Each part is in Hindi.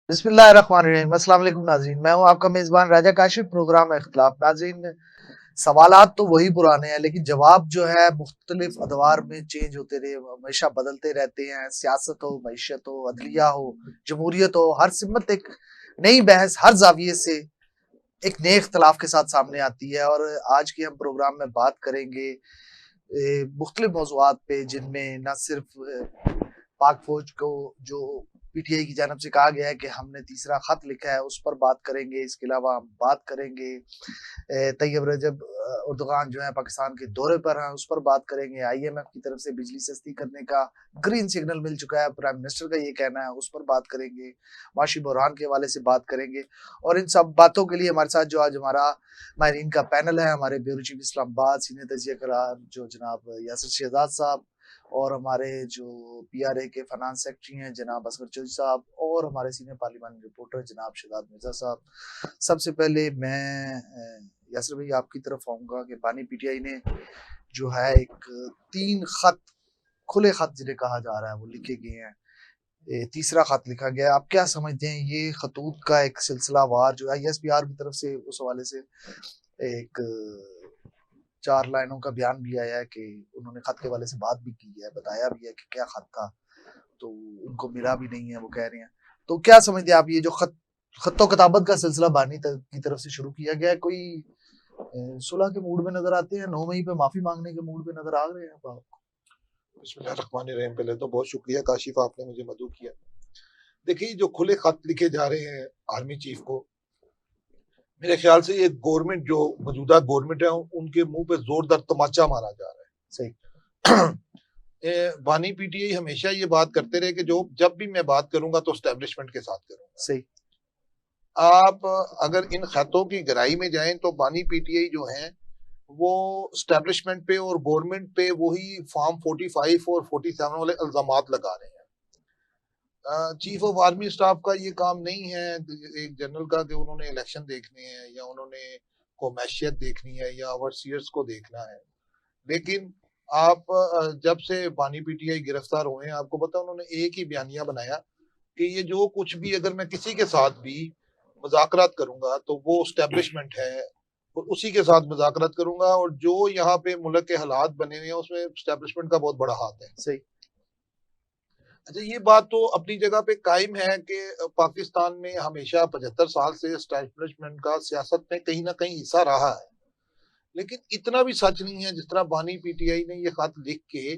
बिस्मिल्लाहिर्रहमानिर्रहीम। अस्सलाम वालेकुम नाज़रीन, मैं हूँ आपका मेज़बान राजा काशिफ़। प्रोग्राम इख्तिलाफ। नाज़रीन, सवालात तो वही पुराने हैं, लेकिन जवाब जो है मुख्तलिफ अदवार में चेंज होते रहे, हमेशा बदलते रहते हैं। सियासत हो, मईशत हो, अदलिया हो, जमहूरियत हो, हर सिमत एक नई बहस हर जाविये से एक नए इख्तिलाफ के साथ सामने आती है। और आज के हम प्रोग्राम में बात करेंगे मुख्तलिफ मौज़ूआत पे, जिनमें न सिर्फ पाक फौज को जो पीटीआई की जानब से कहा गया है कि हमने तीसरा खत लिखा है, उस पर बात करेंगे। इसके अलावा हम बात करेंगे तैयब रजब उर्दुगान जो है पाकिस्तान के दौरे पर हैं, उस पर बात करेंगे। आईएमएफ की तरफ से बिजली सस्ती करने का ग्रीन सिग्नल मिल चुका है, प्राइम मिनिस्टर का ये कहना है, उस पर बात करेंगे। माशी बहरान के हवाले से बात करेंगे। और इन सब बातों के लिए हमारे साथ जो आज हमारा माहिरीन का पैनल है, हमारे ब्यूरो चीफ इस्लामाबाद सीनियर तजिया करार जो जनाब यासिर शहजाद साहब, और हमारे जो पीआरए के फाइनेंस सेक्रेटरी हैं जनाब असगर चौधरी साहब, और हमारे सीनियर पार्लिमानी रिपोर्टर जनाब शहजाद मिर्जा साहब। सबसे पहले मैं यासिर भाई आपकी तरफ आऊंगा कि बानी पीटीआई ने जो है एक 3 खत, खुले खत जिन्हें कहा जा रहा है, वो लिखे गए हैं। तीसरा खत लिखा गया है। आप क्या समझते हैं ये खतूत का एक सिलसिलावार जो आईएसपीआर की तरफ से उस हवाले से एक 4 लाइनों का बयान भी आया है कि उन्होंने खत के हवाले से बात भी की है, बताया भी है कि क्या खत था, तो उनको मिला भी नहीं है, वो कह रहे हैं। तो क्या समझते हैं आप, ये जो खत्तो किताबत का सिलसिला बानी की तरफ से शुरू किया गया है, कोई सुलह के मूड में नजर आते हैं, 9 मई पे माफी मांगने के मूड में नजर आ रहे हैं आप? बिस्मिल्लाहिर्रहमानिर्रहीम। पहले तो बहुत शुक्रिया काशिफ, आपने मुझे मदऊ किया। देखिए, जो खुले खत लिखे जा रहे हैं आर्मी चीफ को, मेरे ख्याल से ये गवर्नमेंट जो मौजूदा गवर्नमेंट है उनके मुंह पे जोरदार तमाचा मारा जा रहा सही। है। बानी पीटीआई हमेशा ये बात करते रहे कि जो जब भी मैं बात करूंगा तो स्टैब्लिशमेंट के साथ करूंगा। सही। आप अगर इन खतों की गहराई में जाएं तो बानी पीटीआई जो है वो स्टैब्लिशमेंट पे और गवर्नमेंट पे वही फॉर्म 45 और 47 वाले इल्जामात लगा रहे हैं। चीफ ऑफ आर्मी स्टाफ का ये काम नहीं है एक जनरल का कि उन्होंने इलेक्शन देखने हैं या उन्होंने को मैशियत देखनी है या ओवरसीयर्स को देखना है। लेकिन आप जब से बानी पीटीआई गिरफ्तार हुए हैं, आपको पता उन्होंने एक ही बयानिया बनाया कि ये जो कुछ भी अगर मैं किसी के साथ भी मुज़ाकरात करूंगा तो वो स्टैब्लिशमेंट है और उसी के साथ मुज़ाकरात करूंगा, और जो यहाँ पे मुल्क के हालात बने हुए हैं उसमें स्टैब्लिशमेंट का बहुत बड़ा हाथ है। सही। अच्छा, ये बात तो अपनी जगह पे कायम है कि पाकिस्तान में हमेशा 75 साल से स्टैब्लिशमेंट का सियासत में कहीं ना कहीं हिस्सा रहा है, लेकिन इतना भी सच नहीं है जिस तरह बानी पीटीआई ने ये खत लिख के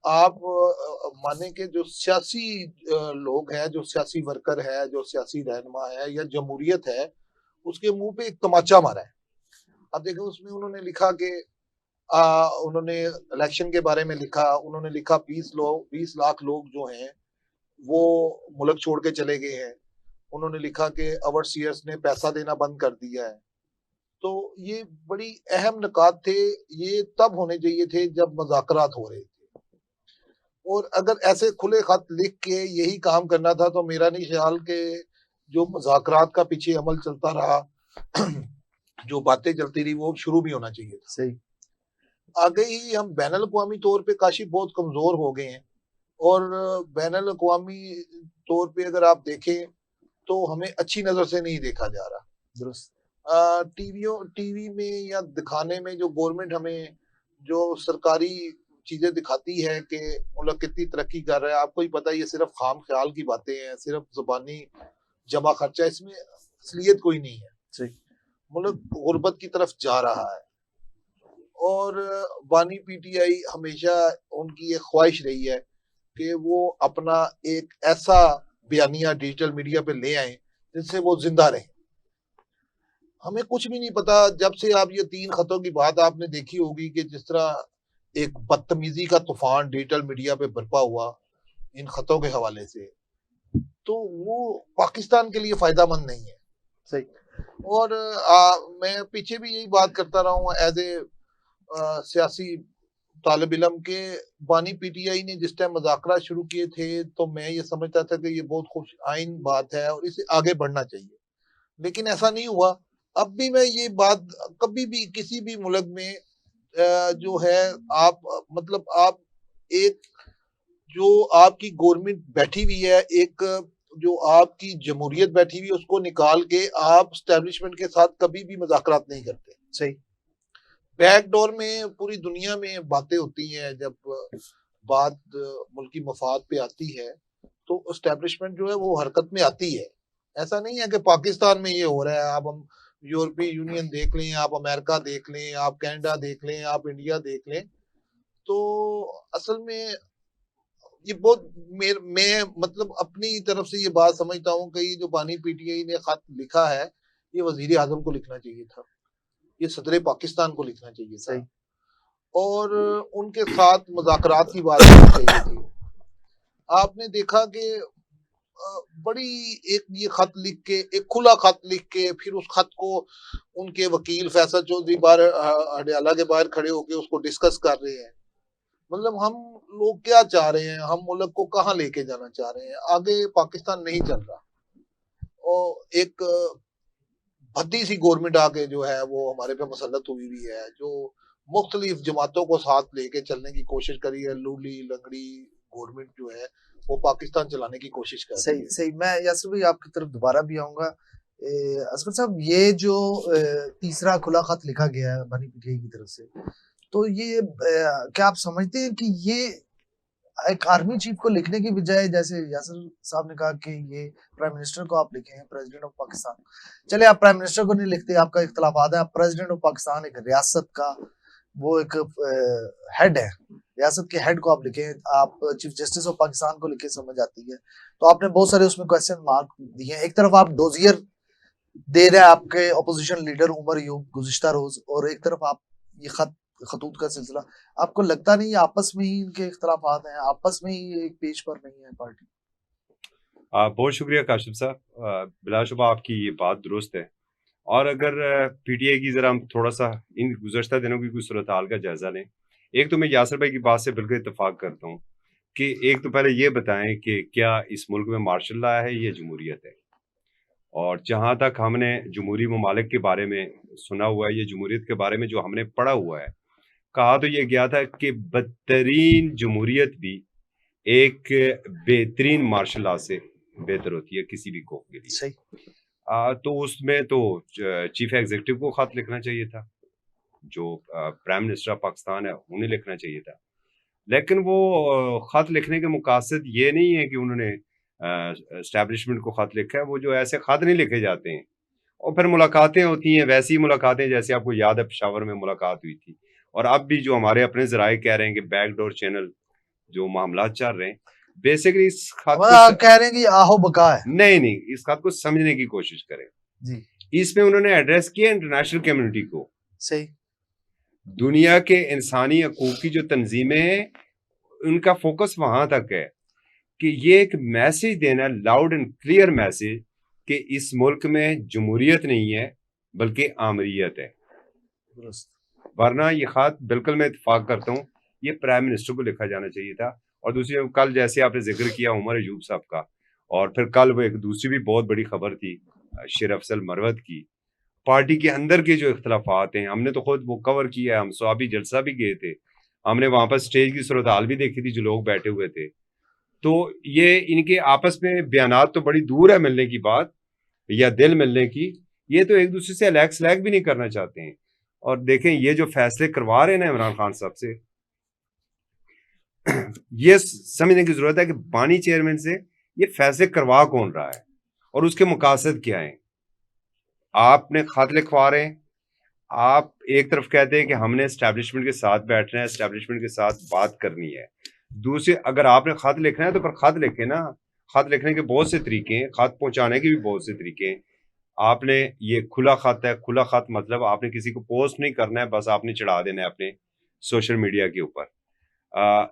आप माने कि जो सियासी लोग हैं, जो सियासी वर्कर है, जो सियासी रहनुमा है या जमहूरियत है, उसके मुंह पे एक तमाचा मारा है। अब देखो, उसमें उन्होंने लिखा कि उन्होंने इलेक्शन के बारे में लिखा, उन्होंने लिखा 20 लाख लोग जो हैं वो मुल्क छोड़ के चले गए हैं। उन्होंने लिखा कि ओवरसीयर्स ने पैसा देना बंद कर दिया है। तो ये बड़ी अहम निकात थे, ये तब होने चाहिए थे जब मुज़ाकरात हो रहे थे। और अगर ऐसे खुले खत लिख के यही काम करना था तो मेरा नहीं ख्याल कि जो मुज़ाकरात का पीछे अमल चलता रहा जो बातें चलती रही वो शुरू भी होना चाहिए था। सही। आगे ही हम बैनुल अक़वामी तौर पे काशी बहुत कमजोर हो गए हैं, और बैनुल अक़वामी तौर पे अगर आप देखें तो हमें अच्छी नजर से नहीं देखा जा रहा। दुरुस्त। टीवी में या दिखाने में जो गवर्नमेंट हमें जो सरकारी चीजें दिखाती है कि मुल्क कितनी तरक्की कर रहा है, आपको ही पता है ये सिर्फ खाम ख्याल की बातें हैं, सिर्फ जुबानी जमा खर्चा, इसमें असलियत कोई नहीं है। सही। मुल्क गुर्बत की तरफ जा रहा है, और बानी पीटीआई हमेशा उनकी एक ख्वाहिश रही है कि वो अपना एक ऐसा बयानिया डिजिटल मीडिया पे ले आए जिससे वो जिंदा रहे। हमें कुछ भी नहीं पता जब से आप ये 3 खतों की बात आपने देखी होगी कि जिस तरह एक बदतमीजी का तूफान डिजिटल मीडिया पे बरपा हुआ इन खतों के हवाले से, तो वो पाकिस्तान के लिए फायदामंद नहीं है। सही। और मैं पीछे भी यही बात करता रहा हूँ एज ए सियासी तालिब इलम के, बानी पीटीआई ने जिस टाइम मुज़ाकरा शुरू किए थे तो मैं ये समझता था कि ये बहुत खुश आइन बात है और इसे आगे बढ़ना चाहिए, लेकिन ऐसा नहीं हुआ। अब भी मैं ये बात, कभी भी किसी भी मुल्क में जो है आप मतलब आप एक जो आपकी गवर्नमेंट बैठी हुई है, एक जो आपकी जमहूरियत बैठी हुई उसको निकाल के आप एस्टेब्लिशमेंट के साथ कभी भी मुज़ाकरात नहीं करते। सही। बैकडोर में पूरी दुनिया में बातें होती हैं, जब बात मुल्की मफाद पे आती है तो एस्टेब्लिशमेंट जो है वो हरकत में आती है। ऐसा नहीं है कि पाकिस्तान में ये हो रहा है, आप हम यूरोपीय यूनियन देख लें, आप अमेरिका देख लें, आप कनाडा देख लें, आप इंडिया देख लें, तो असल में ये बहुत मैं मतलब अपनी तरफ से ये बात समझता हूँ कि ये जो बानी पीटीआई ने खत लिखा है, ये वजीर आजम को लिखना चाहिए था, ये सदर पाकिस्तान को लिखना चाहिए था, सही। और उनके साथ मुज़ाकरात की बात करनी चाहिए थी। आपने देखा कि बड़ी एक ये खत लिख के, एक खुला खत लिख के, फिर उस खत को उनके वकील फैसल चौधरी बाहर अडयाला के बाहर खड़े होके उसको डिस्कस कर रहे हैं। मतलब हम लोग क्या चाह रहे हैं, हम मुल्क को कहाँ लेके जाना चाह रहे हैं, आगे पाकिस्तान नहीं चल रहा। और एक भद्दी सी गवर्नमेंट आके जो है वो हमारे पे मुसल्लत हुई हुई है, जो मुख्तलिफ जमातों को साथ लेके चलने की कोशिश करी है। लूली लंगड़ी गवर्नमेंट जो है वो पाकिस्तान चलाने की कोशिश कर रही सही है। सही। मैं यासिर भाई आपकी तरफ दोबारा भी आऊंगा। असगर साहब, ये जो तीसरा खुला खत लिखा गया है बानी पीटीआई की तरफ से, तो ये क्या आप समझते हैं कि ये एक आर्मी चीफ को लिखने की बजाय, जैसे यासिर साहब ने कहा कि ये प्राइम मिनिस्टर को आप लिखे हैं, प्रेसिडेंट ऑफ पाकिस्तान, चले आप प्राइम मिनिस्टर को नहीं लिखते, आपका इख्तलाफात है, आप प्रेसिडेंट ऑफ पाकिस्तान, एक रियासत का वो एक हेड है, रियासत के हेड को आप लिखे, आप चीफ जस्टिस ऑफ पाकिस्तान को लिखे, समझ आती है। तो आपने बहुत सारे उसमें क्वेश्चन मार्क दिए हैं। एक तरफ आप डोजियर दे रहे हैं आपके ऑपोजिशन लीडर उमर यूब गुज़िश्ता रोज, और एक तरफ आप ये खतूत का सिलसिला, आपको लगता नहीं आपस में ही इनके इख्तलाफात हैं, आपस में ही एक पेज पर नहीं है पार्टी? बहुत शुक्रिया काशिफ साहब, बिलाशुबा आपकी ये बात दुरुस्त है। और अगर पीटीआई की जरा हम थोड़ा सा इन गुज़श्ता दिनों की कुछ सूरत हाल का जायजा लें, एक तो मैं यासिर भाई की बात से बिल्कुल इत्तेफाक करता हूँ कि एक तो पहले ये बताएं कि क्या इस मुल्क में मार्शल लॉ है या जमहूरियत है। और जहाँ तक हमने जमहूरी ममालिक के बारे में सुना हुआ है या जमहूरियत के बारे में जो हमने पढ़ा हुआ है, कहा तो ये गया था कि बदतरीन जमहूरियत भी एक बेहतरीन मार्शल लॉ से बेहतर होती है किसी भी कौम के लिए। सही। तो उसमें तो चीफ एग्जीक्यूटिव को खत लिखना चाहिए था, जो प्राइम मिनिस्टर ऑफ पाकिस्तान है उन्हें लिखना चाहिए था। लेकिन वो खत लिखने के मकसद ये नहीं है कि उन्होंने एस्टेब्लिशमेंट को खत लिखा है। वो जो ऐसे खत नहीं लिखे जाते हैं और फिर मुलाकातें होती हैं, वैसी मुलाकातें जैसे आपको याद है पेशावर में मुलाकात हुई थी। और अब भी जो हमारे अपने जराए कह रहे हैं कि बैकडोर चैनल जो मामला चल रहे हैं, बेसिकली इस खत को कह रहे हैं कि आहो बका है। नहीं, इस खत को समझने की कोशिश करें जी। इसमें उन्होंने एड्रेस किया इंटरनेशनल कम्युनिटी को। सही। दुनिया के इंसानी हकूक की जो तंजीमें हैं उनका फोकस वहां तक है कि ये एक मैसेज देना, लाउड एंड क्लियर मैसेज, कि इस मुल्क में जमहूरियत नहीं है बल्कि आमरीयत है। वरना ये खत बिल्कुल मैं इत्तेफाक करता हूँ ये प्राइम मिनिस्टर को लिखा जाना चाहिए था। और दूसरी, कल जैसे आपने जिक्र किया उमर अयूब साहब का, और फिर कल वो एक दूसरी भी बहुत बड़ी खबर थी शेर अफजल मरवत की, पार्टी के अंदर के जो इख्तलाफात हैं, हमने तो खुद वो कवर किया है, हम स्वाबी जलसा भी गए थे, हमने वहां पर स्टेज की सूरत हाल भी देखी थी, जो लोग बैठे हुए थे। तो ये इनके आपस में बयानात तो बड़ी दूर है मिलने की बात या दिल मिलने की, ये तो एक दूसरे से अलैग सलैग भी नहीं करना चाहते हैं। और देखें ये जो फैसले करवा रहे हैं ना इमरान खान साहब से, ये समझने की जरूरत है कि बानी चेयरमैन से ये फैसले करवा कौन रहा है और उसके मकासद क्या हैं। आपने खत लिखवा रहे हैं, आप एक तरफ कहते हैं कि हमने एस्टैब्लिशमेंट के साथ बैठना है, एस्टैब्लिशमेंट के साथ बात करनी है। दूसरे, अगर आपने खत लिखना है तो फिर खत लिखे ना। खत लिखने के बहुत से तरीके हैं, खत पहुंचाने के भी बहुत से तरीके हैं। आपने ये खुला खत है, खुला खत मतलब आपने किसी को पोस्ट नहीं करना है, बस आपने चढ़ा देना है अपने सोशल मीडिया के ऊपर।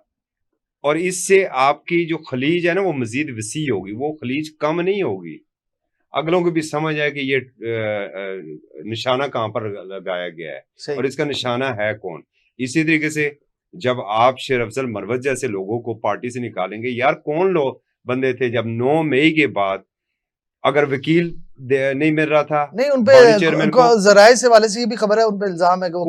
और इससे आपकी जो खलीज है ना वो मजीद वसी होगी, वो खलीज कम नहीं होगी। अगलों को भी समझ आए कि ये निशाना कहाँ पर लगाया गया है और इसका निशाना है कौन। इसी तरीके से जब आप शेर अफजल मरवत जैसे लोगों को पार्टी से निकालेंगे, यार कौन लोग बंदे थे जब 9 मई के बाद अगर वकील नहीं मिल रहा था, नहीं उन पे जराए से वाले से ये भी खबर है, उन पे इल्जाम है कि वो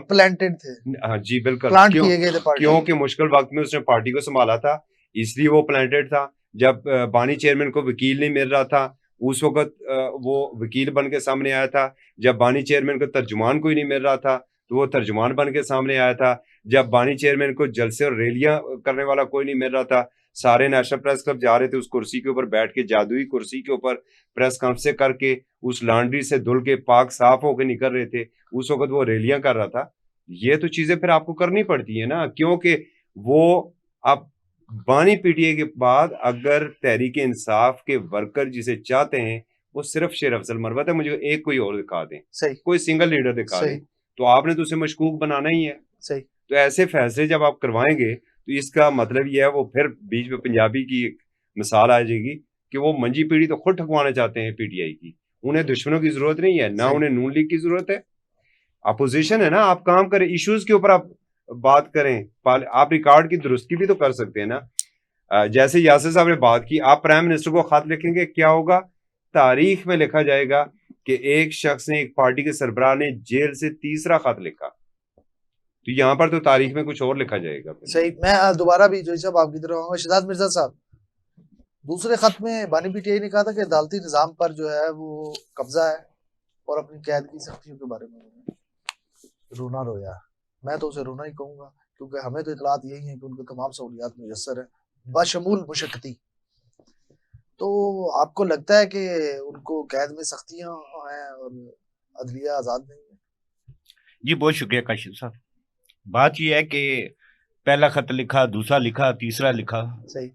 प्लांटेड थे। हाँ जी बिल्कुल, प्लांट किए गए थे पार्टी। क्योंकि मुश्किल वक्त में उसने पार्टी को संभाला था, इसलिए वो प्लांटेड था। जब बानी चेयरमैन को वकील नहीं मिल रहा था उस वक्त वो वकील बन के सामने आया था। जब बानी चेयरमैन को तर्जुमान कोई नहीं मिल रहा था तो वो तर्जुमान बन के सामने आया था। जब बानी चेयरमैन को जलसे और रैलियां करने वाला कोई नहीं मिल रहा था, सारे नेशनल प्रेस क्लब जा रहे थे उस कुर्सी के ऊपर बैठ के, जादुई कुर्सी के ऊपर प्रेस कॉन्फ्रेंस करके उस लॉन्ड्री से धुल के पाक साफ होके निकल रहे थे, उस वक्त वो रैलियां कर रहा था। ये तो चीजें फिर आपको करनी पड़ती है ना, क्योंकि वो आप बानी पीटीए के बाद अगर तहरीक इंसाफ के वर्कर जिसे चाहते हैं वो सिर्फ शेर अफजल मरवत है, मुझे एक कोई और दिखा दें, सही, कोई सिंगल लीडर दिखा सही, दें, तो आपने तो उसे मशकूक बनाना ही है। सही। तो ऐसे फैसले जब आप करवाएंगे तो इसका मतलब यह है, वो फिर बीच में पंजाबी की एक मिसाल आ जाएगी कि वो मंजी पीढ़ी तो खुद ठकवाना चाहते हैं पीटीआई की, उन्हें दुश्मनों की जरूरत नहीं है, ना सही। उन्हें नून लीग की जरूरत है। अपोजिशन है ना, आप काम करें, इश्यूज के ऊपर आप बात करें, आप रिकॉर्ड की दुरुस्ती भी तो कर सकते हैं ना। जैसे यासिर साहब ने बात की, आप प्राइम मिनिस्टर को खत लिखेंगे, क्या होगा, तारीख में लिखा जाएगा कि एक शख्स ने, एक पार्टी के सरबराह ने जेल से तीसरा खत लिखा, तो यहाँ पर तो तारीख में कुछ और लिखा जाएगा। सही। मैं दोबारा भी जोई साहब आपकी तरफ आऊंगा। शहजाद मिर्जा साहब, दूसरे खत में बानी पीटीआई ने कहा था कि अदालती निजाम पर जो है वो कब्जा है और अपनी कैद की सख्तियों के बारे में रोना रोया। मैं तो उसे रोना ही कहूंगा, क्योंकि हमें तो इतलात यही है कि उनको तमाम सहूलियात मुयस्सर है बशमूल मुशक्कती। तो आपको लगता है कि उनको कैद में सख्तियां हैं और अदलिया आजाद नहीं है? जी बहुत शुक्रिया काशिफ साहब। बात यह है कि पहला खत लिखा, दूसरा लिखा, तीसरा लिखा, सही,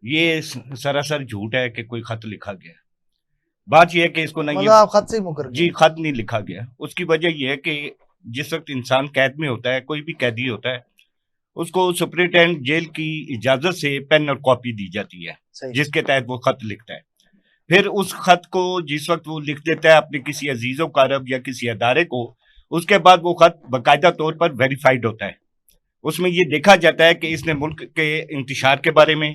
ये सरासर झूठ है कि कोई खत लिखा गया। बात यह है कि इसको ना, मतलब ये आप खत से ही मुकर जी गए? खत नहीं लिखा गया। उसकी वजह यह है कि जिस वक्त इंसान कैद में होता है, कोई भी कैदी होता है, उसको सुपरिटेंडेंट जेल की इजाजत से पेन और कॉपी दी जाती है सही, जिसके तहत वो खत लिखता है। फिर उस खत को जिस वक्त वो लिख देता है अपने किसी अजीजो कारब या किसी अदारे को, उसके बाद वो खत बाकायदा तौर पर वेरीफाइड होता है। उसमें ये देखा जाता है कि इसने मुल्क के इंतशार के बारे में,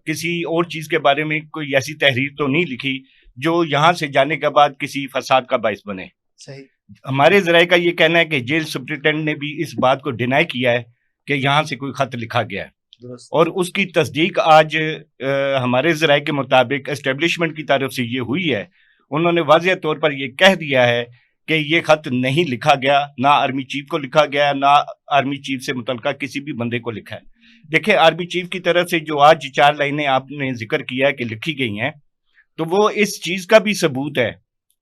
किसी और चीज के बारे में कोई ऐसी तहरीर तो नहीं लिखी जो यहाँ से जाने के बाद किसी फसाद का बाइस बने। सही, हमारे जराये का ये कहना है कि जेल सुपरिटेंडेंट ने भी इस बात को डिनाई किया है कि यहाँ से कोई खत लिखा गया है, दुरुस्त, और उसकी तस्दीक आज हमारे जराये के मुताबिक एस्टेब्लिशमेंट की तरफ से ये हुई है। उन्होंने वाज़ेह तौर पर ये कह दिया है कि ये खत नहीं लिखा गया, ना आर्मी चीफ को लिखा गया, ना आर्मी चीफ से मुतल्लिका किसी भी बंदे को लिखा है। देखिए, आर्मी चीफ की तरफ से जो आज 4 लाइनें आपने जिक्र किया है कि लिखी गई हैं, तो वो इस चीज का भी सबूत है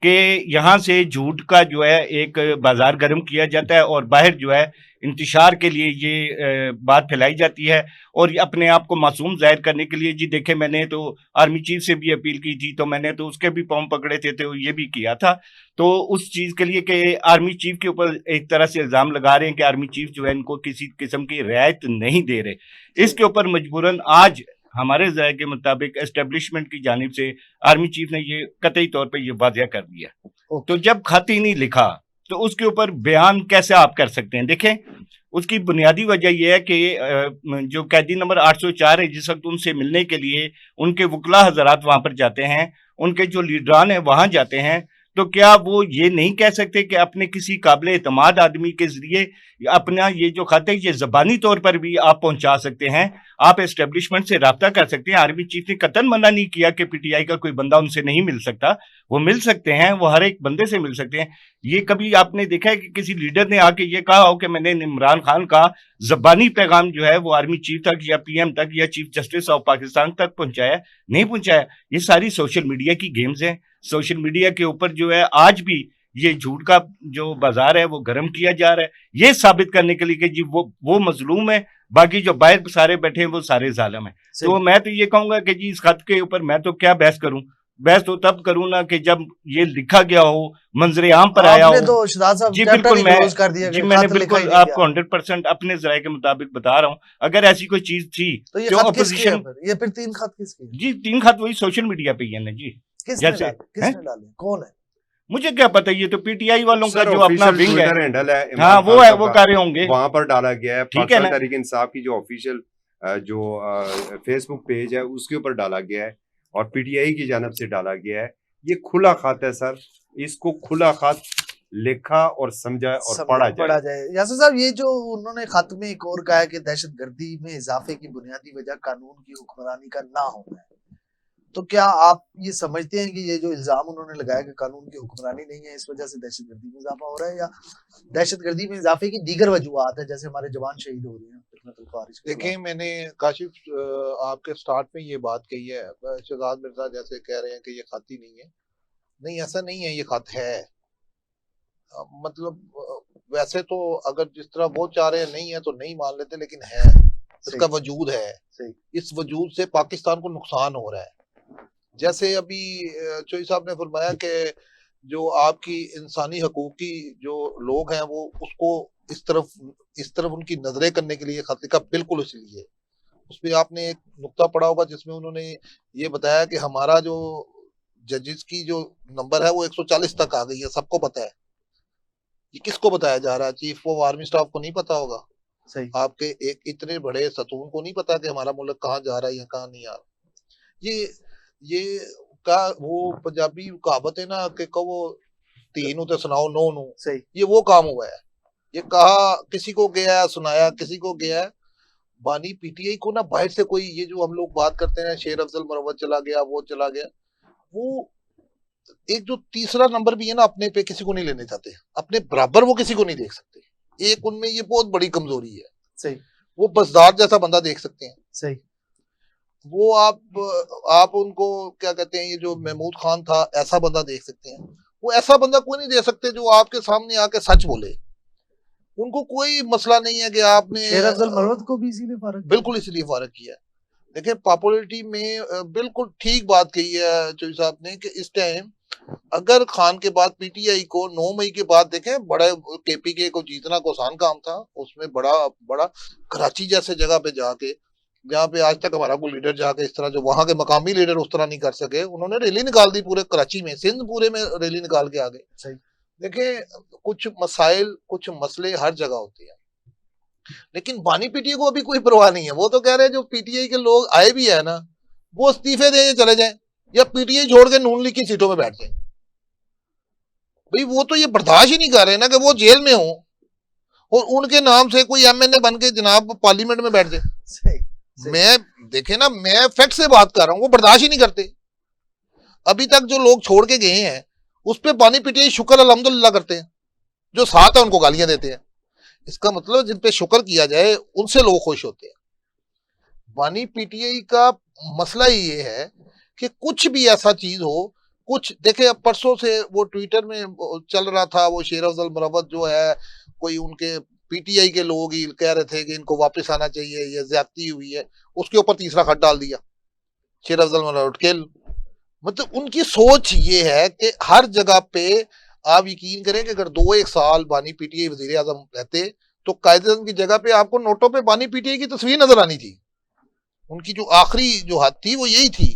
कि यहाँ से झूठ का जो है एक बाजार गर्म किया जाता है और बाहर जो है इंतशार के लिए ये बात फैलाई जाती है और अपने आप को मासूम जाहिर करने के लिए। जी देखे, मैंने तो आर्मी चीफ से भी अपील की थी, तो मैंने तो उसके भी पाँव पकड़े थे, तो ये भी किया था। तो उस चीज के लिए कि आर्मी चीफ के ऊपर एक तरह से इल्जाम लगा रहे हैं कि आर्मी चीफ जो है इनको किसी किस्म की रियायत नहीं दे रहे, इसके ऊपर मजबूरन आज हमारे ज़राए के मुताबिक एस्टेब्लिशमेंट की जानिब से आर्मी चीफ ने ये कतई तौर पे ये वाज़ेह कर दिया। तो जब खत ही नहीं लिखा तो उसके ऊपर बयान कैसे आप कर सकते हैं? देखें, उसकी बुनियादी वजह यह है कि जो कैदी नंबर 804 है, जिस वक्त उनसे मिलने के लिए उनके वकला हजरात वहां पर जाते हैं, उनके जो लीडरान है वहां जाते हैं, तो क्या वो ये नहीं कह सकते कि अपने किसी काबिल एतमाद आदमी के जरिए अपना ये जो खत है ये जबानी तौर पर भी आप पहुंचा सकते हैं, आप एस्टेब्लिशमेंट से रब्ता कर सकते हैं। आर्मी चीफ ने कतई मना नहीं किया कि पीटीआई का कोई बंदा उनसे नहीं मिल सकता, वो मिल सकते हैं, वो हर एक बंदे से मिल सकते हैं। ये कभी आपने देखा है कि किसी लीडर ने आके ये कहा हो कि मैंने इमरान खान का जबानी पैगाम जो है वो आर्मी चीफ तक या पीएम तक या चीफ जस्टिस ऑफ पाकिस्तान तक पहुंचाया? नहीं पहुंचाया। ये सारी सोशल मीडिया की गेम्स हैं। सोशल मीडिया के ऊपर जो है आज भी ये झूठ का जो बाजार है वो गर्म किया जा रहा है, ये साबित करने के लिए कि जी वो मजलूम है, बाकी जो बाहर सारे बैठे हैं वो सारे जालिम हैं। तो मैं तो ये कहूंगा कि जी इस खत के ऊपर मैं तो क्या बहस करूं, बहस तो तब करूं ना कि जब ये लिखा गया हो, मंजरे आम पर आया हो। तो शहजाद साहब जी बिल्कुल, मैंने बिल्कुल आपको 100% अपने जराये के मुताबिक बता रहा हूँ। अगर ऐसी कोई चीज थी तो ये जो खत अपोजिशन, ये फिर 3 खत किसके? जी 3 खत वही सोशल मीडिया पे ही है ना जी। किसने डाले? कौन है? मुझे क्या पता, ये तो पीटीआई वालों का जो अपना ऑफिशियल विंग है, ट्विटर हैंडल है, हाँ वो है, वो कर रहे होंगे, वहां पर डाला गया है। ठीक है पाकिस्तान ना। तहरीक इंसाफ की जो ऑफिशियल जो फेसबुक पेज है उसके ऊपर डाला गया है और पीटीआई की जानब से डाला गया है। ये खुला खत है सर, इसको खुला खत लिखा और समझा और पढ़ा जाए। यासिर साहब, ये जो उन्होंने खत में एक और कहा है कि दहशतगर्दी में इजाफे की बुनियादी वजह कानून की हुक्मरानी का ना होना है, तो क्या आप ये समझते हैं कि ये जो इल्जाम उन्होंने लगाया कि कानून की हुक्मरानी नहीं है, इस वजह से दहशतगर्दी में इजाफा हो रहा है, या दहशतगर्दी में इजाफे की दीगर वजूहत है, जैसे हमारे जवान शहीद हो रहे हैं फितनतुल खारिज के देखिए, मैंने काशिफ आपके स्टार्ट में ये बात कही है, शहजाद मिर्जा जैसे कह रहे हैं कि ये खत ही नहीं है। नहीं, ऐसा नहीं है, ये खत है। मतलब वैसे तो अगर जिस तरह वो चाह रहे हैं नहीं है तो नहीं मान लेते, लेकिन है, इसका वजूद है। सही। इस वजूद से पाकिस्तान को नुकसान हो रहा है। जैसे अभी चोई साहब ने फरमाया कि जो आपकी इंसानी हकूक की जो लोग हैं वो उसको इस तरफ उनकी नजरें करने के लिए खत लिखा, बिल्कुल इसलिए। उसमें आपने एक नुक्ता पढ़ा होगा जिसमें उन्होंने ये बताया कि हमारा जो जजेस की जो नंबर है वो 140 तक आ गई है, सबको पता है। ये किसको बताया जा रहा है? चीफ ऑफ आर्मी स्टाफ को नहीं पता होगा? सही। आपके एक इतने बड़े सतून को नहीं पता कि हमारा मुल्क कहाँ जा रहा है या कहाँ नहीं आ रहा? ये का वो पंजाबी कहावत है ना कि कहो तीन उते सुनाओ नो नो, सही। ये वो काम हुआ है। ये कहा किसी को गया, सुनाया किसी को गया। बानी पीटीआई को ना बाहर से कोई, ये जो हम लोग बात करते हैं शेर अफजल मुरव्वत चला गया, वो चला गया, वो एक जो तीसरा नंबर भी है ना, अपने पे किसी को नहीं लेने चाहते, अपने बराबर वो किसी को नहीं देख सकते। एक उनमें ये बहुत बड़ी कमजोरी है। सही। वो बसदार जैसा बंदा देख सकते हैं। सही। वो आप उनको क्या कहते हैं, ये जो महमूद खान था, ऐसा बंदा देख सकते हैं। वो ऐसा बंदा कोई नहीं दे सकते जो आपके सामने आके सच बोले। उनको कोई मसला नहीं है कि आपने शेर अफजल मुरव्वत को भी इसीलिए फारग किया। बिल्कुल इसलिए फारग किया। देखिए, पॉपुलरिटी में बिल्कुल ठीक बात कही है चौधरी साहब ने कि इस टाइम अगर खान के बाद पीटीआई को 9 मई के बाद देखें, बड़ा केपीके को जीतना को आसान काम था। उसमें बड़ा कराची जैसे जगह पे जाके, जहाँ पे आज तक हमारा कोई लीडर जाके इस तरह, जो वहां के मकामी लीडर उस तरह नहीं कर सके, उन्होंने रैली निकाल दी पूरे कराची में, सिंध पूरे में रैली निकाल के आ गए। सही। देखिए, कुछ मसाइल, कुछ मसले हर जगह होते हैं, लेकिन बानी पीटीआई को अभी कोई परवाह नहीं है। वो तो कह रहे हैं जो पीटीआई के लोग आए भी है ना, वो इस्तीफे दे चले जाएं या पीटीआई छोड़ के नून लीग की सीटों में बैठ जाएं। भाई वो तो ये बर्दाश्त ही नहीं कर रहे ना कि वो जेल में हो और उनके नाम से कोई एमएनए बन के जनाब पार्लियामेंट में बैठ जाए। सही। मैं देखे ना, मैं फैक्ट से बात कर रहा हूँ, वो बर्दाश्त ही नहीं करते। अभी तक जो लोग छोड़ के गए हैं उस पर बानी पीटीआई शुक्र अल्हम्दुलिल्लाह करते हैं, जो साथ है उनको गालियां देते हैं। इसका मतलब जिन पे शुक्र किया जाए उनसे लोग खुश होते हैं। बानी पीटीआई का मसला ये है कि कुछ भी ऐसा चीज हो, कुछ देखे, परसों से वो ट्विटर में चल रहा था, वो शेर अफजल मुरव्वत जो है, कोई उनके पीटीआई के लोग ही कह रहे थे कि इनको वापस आना चाहिए, ये ज्यादती हुई है, उसके ऊपर तीसरा खत डाल दिया शेर अफजल मुरव्वत के। मतलब उनकी सोच ये है कि हर जगह पे, आप यकीन करें कि अगर 2-1 साल बानी पीटीआई वजीर आजम रहते तो कायदे की जगह पे आपको नोटों पे बानी पीटीआई की तस्वीर नजर आनी थी। उनकी जो आखिरी जो हद थी वो यही थी।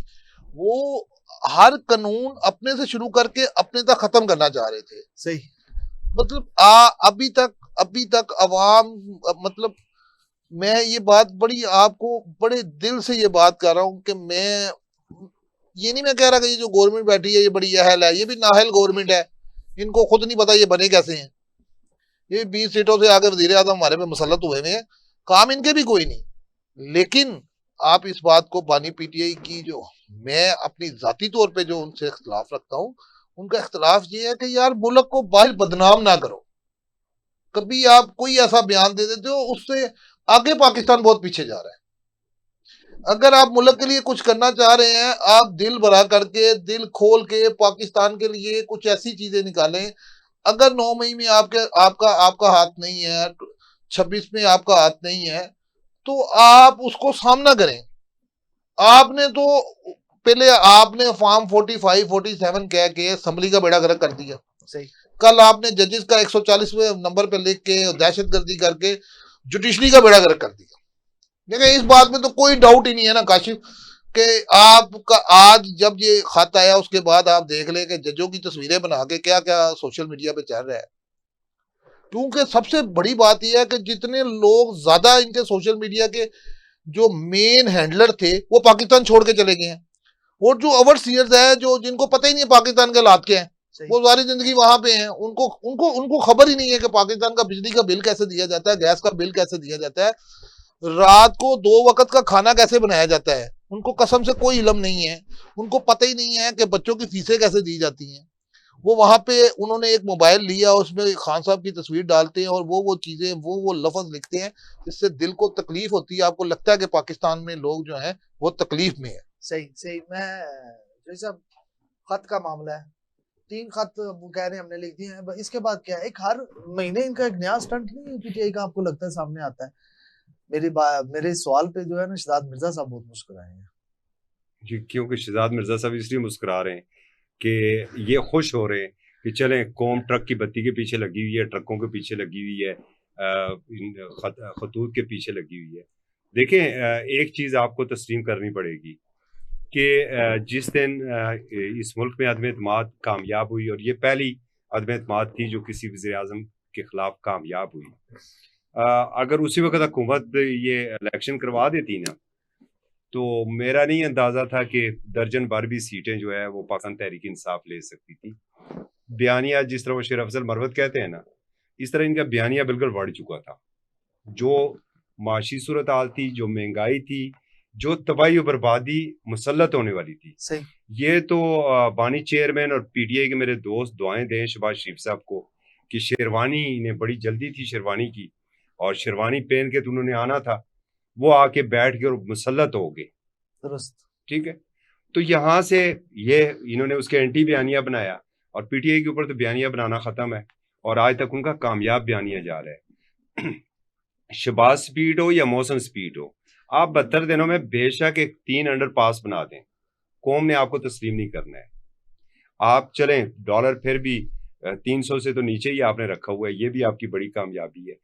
वो हर कानून अपने से शुरू करके अपने तक खत्म करना चाह रहे थे। सही। मतलब अभी तक अवाम, मतलब मैं ये बात आपको बड़े दिल से ये बात कर रहा हूँ कि मैं ये नहीं मैं कह रहा कि ये जो गवर्नमेंट बैठी है ये बड़ी अहल है, ये भी नाहल गवर्नमेंट है। इनको खुद नहीं पता ये बने कैसे हैं। ये 20 सीटों से आगे वजीर आजम हमारे पे मुसल्लत हुए हैं, काम इनके भी कोई नहीं। लेकिन आप इस बात को, बानी पीटीआई की जो मैं अपनी जाती तौर पे जो उनसे इख्तलाफ रखता हूँ, उनका इख्तलाफ ये है कि यार मुल्क को बाहर बदनाम ना करो। कभी आप कोई ऐसा बयान दे देते हो उससे आगे पाकिस्तान बहुत पीछे जा रहा है। अगर आप मुल्क के लिए कुछ करना चाह रहे हैं, आप दिल भरा करके, दिल खोल के पाकिस्तान के लिए कुछ ऐसी चीजें निकालें। अगर 9 मई में आपका हाथ नहीं है, 26 में आपका हाथ नहीं है, तो आप उसको सामना करें। आपने तो पहले आपने फॉर्म 45, 47 कह के असेंबली का बेड़ा गर्क कर दिया। सही। कल आपने जजेस का 140वें नंबर पे लिख के दहशतगर्दी करके जुडिशरी का बेड़ा गर्क कर दिया। देखिए, इस बात में तो कोई डाउट ही नहीं है ना काशिफ, कि आपका आज जब ये खत आया उसके बाद आप देख ले कि जजों की तस्वीरें बना के क्या क्या सोशल मीडिया पे चल रहा है। क्योंकि सबसे बड़ी बात यह है कि जितने लोग ज्यादा इनके सोशल मीडिया के जो मेन हैंडलर थे वो पाकिस्तान छोड़ के चले गए हैं, और जो ओवरसीयर्स है, जो जिनको पता ही नहीं है पाकिस्तान के हालात क्या है, वो सारी जिंदगी वहां पे हैं, उनको खबर ही नहीं है कि पाकिस्तान का बिजली का बिल कैसे दिया जाता है, गैस का बिल कैसे दिया जाता है, रात को 2 वक्त का खाना कैसे बनाया जाता है, उनको कसम से कोई इल्म नहीं है, उनको पता ही नहीं है कि बच्चों की फीसें कैसे दी जाती हैं। वो वहां पे उन्होंने एक मोबाइल लिया, उसमें खान साहब की तस्वीर डालते हैं और वो चीजें वो लफ्ज लिखते हैं जिससे दिल को तकलीफ होती है। आपको लगता है कि पाकिस्तान में लोग जो हैं वो तकलीफ में है। सही सही। मैं जैसा खत का मामला है, 3 खत वो कह रहे हैं हमने लिख दिए हैं, इसके बाद क्या है? एक हर महीने इनका एक नया स्टंट नहीं पीटीआई का आपको लगता है सामने आता है? मेरे सवाल पे जो है ना शहजाद मिर्जा साहब बहुत मुस्कुराए हैं। जी, क्योंकि शहजाद मिर्जा साहब इसलिए मुस्कुरा रहे हैं कि ये खुश हो रहे हैं कि चलें कौम ट्रक की बत्ती के पीछे लगी हुई है, ट्रकों के पीछे लगी हुई है, खतूत के पीछे लगी हुई है। देखें, एक चीज़ आपको तस्लीम करनी पड़ेगी कि जिस दिन इस मुल्क में अदम एतमाद कामयाब हुई, और ये पहली अदम एतमाद थी जो किसी वज़ीर आज़म के ख़िलाफ़ कामयाब हुई, अगर उसी वक्त हुकूमत ये इलेक्शन करवा देती ना, तो मेरा नहीं अंदाज़ा था कि दर्जन भर भी सीटें जो है वो पाकिस्तान तहरीक इंसाफ ले सकती थी। बयानिया जिस तरह वो शेर अफजल मरवत कहते हैं ना, इस तरह इनका बयानिया बिल्कुल बढ़ चुका था। जो माशी सूरत हाल थी, जो महंगाई थी, जो तबाही और बर्बादी मुसल्लत होने वाली थी, सही। ये तो बानी चेयरमैन और पीटीआई के मेरे दोस्त दुआएं दें शहबाज शरीफ साहब को कि शेरवानी इन्हें बड़ी जल्दी थी शेरवानी की, और शेरवानी पहन के तो उन्होंने आना था, वो आके बैठ के और मुसल्लत हो गए। दुरुस्त। ठीक है, तो यहाँ से ये इन्होंने उसके एंटी बयानिया बनाया, और पीटीआई के ऊपर तो बयानिया बनाना खत्म है, और आज तक उनका कामयाब बयानिया जा रहा है। शहबाज स्पीड हो या मौसम स्पीड हो, आप 72 दिनों में बेशक एक 3 अंडर पास बना दें, कौम ने आपको तस्लीम नहीं करना है। आप चलें, डॉलर फिर भी 300 से तो नीचे ही आपने रखा हुआ है, ये भी आपकी बड़ी कामयाबी है।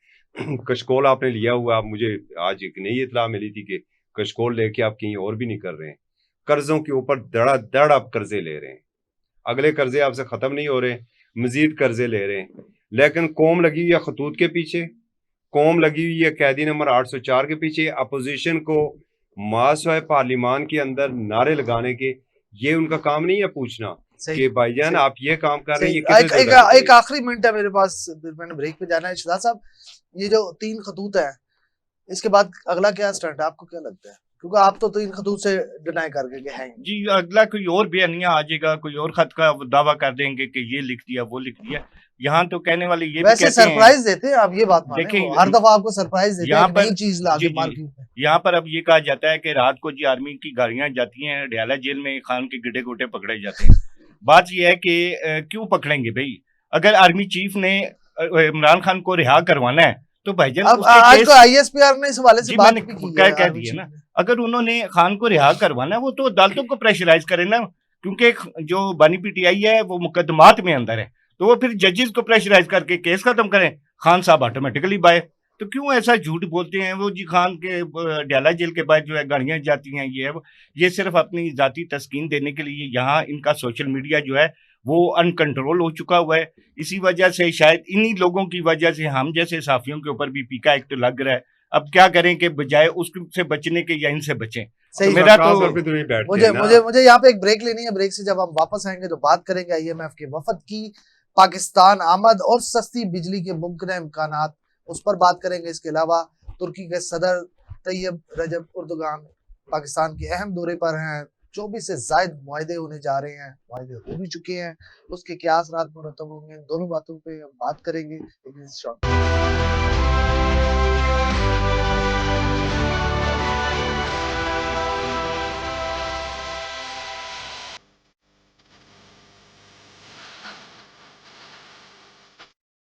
कशकोल आपने लिया हुआ, मुझे आज एक नई इतला मिली थी कि कशकोल लेके आप कहीं और भी नहीं कर रहे हैं। कर्जों के ऊपर धड़ाधड़ आप कर्जे ले रहे हैं, अगले कर्जे आपसे खत्म नहीं हो रहे, मजीद कर्जे ले रहे हैं, लेकिन कौम लगी हुई है खतूत के पीछे, कौम लगी हुई है कैदी नंबर 804 के पीछे। अपोजिशन को मासवाए पार्लिमान के अंदर नारे लगाने के, ये उनका काम नहीं है पूछना कि भाईजान आप ये काम कर रहे हैं, ये कितने एक आखिरी मिनट है मेरे पास, फिर मैंने ब्रेक पे जाना है। शहजाद साहब, ये जो 3 खतूत है, इसके बाद अगला क्या स्टंट है, आपको क्या लगता है? क्योंकि आप तो 3 खतूत से डिनाई करके के हैं जी। अगला कोई और बयानिया आ जाएगा, कोई और खत का दावा कर देंगे कि ये लिख दिया वो लिख दिया। यहाँ तो कहने वाले ये वैसे भी कहते सरप्राइज देते हैं आप, ये बात माने, देखें, हर दफा आपको सरप्राइज देते हैं, यहाँ पर नई चीज ला जी के जी मार्केट में। यहाँ पर अब ये कहा जाता है कि रात को जी आर्मी की गाड़ियां जाती हैं डयाला जेल में, खान के गिड्डे गोटे पकड़े जाते हैं। बात यह है कि क्यों पकड़ेंगे भाई? अगर आर्मी चीफ ने इमरान खान को रिहा करवाना है तो भाईजान अब उसके आज केस, तो आईएसपीआर ने इस हवाले से जी बात मैंने भी की कह है दिया ना, अगर उन्होंने खान को रिहा करवाना है वो तो अदालतों को प्रेशराइज करें ना, क्योंकि जो बानी पीटीआई है वो मुकदमात में अंदर है, तो वो फिर जजेस को प्रेशराइज करके केस खत्म करें, खान साहब ऑटोमेटिकली बाय। तो क्यों ऐसा झूठ बोलते हैं वो जी? खान के डयाला जेल के बाद जो है गाड़ियां जाती हैं, ये सिर्फ अपनी जाती तस्कीन देने के लिए। यहाँ इनका सोशल मीडिया जो है वो अनकंट्रोल हो चुका हुआ है। इसी वजह से शायद इन्हीं लोगों की वजह से हम जैसे साफियों के ऊपर भी पीका एक तो लग रहा है। अब क्या करें कि बजाय उससे बचने के या इनसे बचें। सही। तो मेरा तो मुझे यहाँ पे एक ब्रेक लेनी है। ब्रेक से जब हम वापस आएंगे तो बात करेंगे आईएमएफ के वफद की पाकिस्तान आमद और सस्ती बिजली के मुमकिन इम्कानात, उस पर बात करेंगे। इसके अलावा तुर्की के सदर तैयब रजब एर्दोगान पाकिस्तान के अहम दौरे पर हैं, 24 से ज्यादा मुआहदे होने जा रहे हैं, मुआहदे हो भी चुके हैं, उसके क्या असरात मुरतब होंगे, दोनों बातों पे हम बात करेंगे।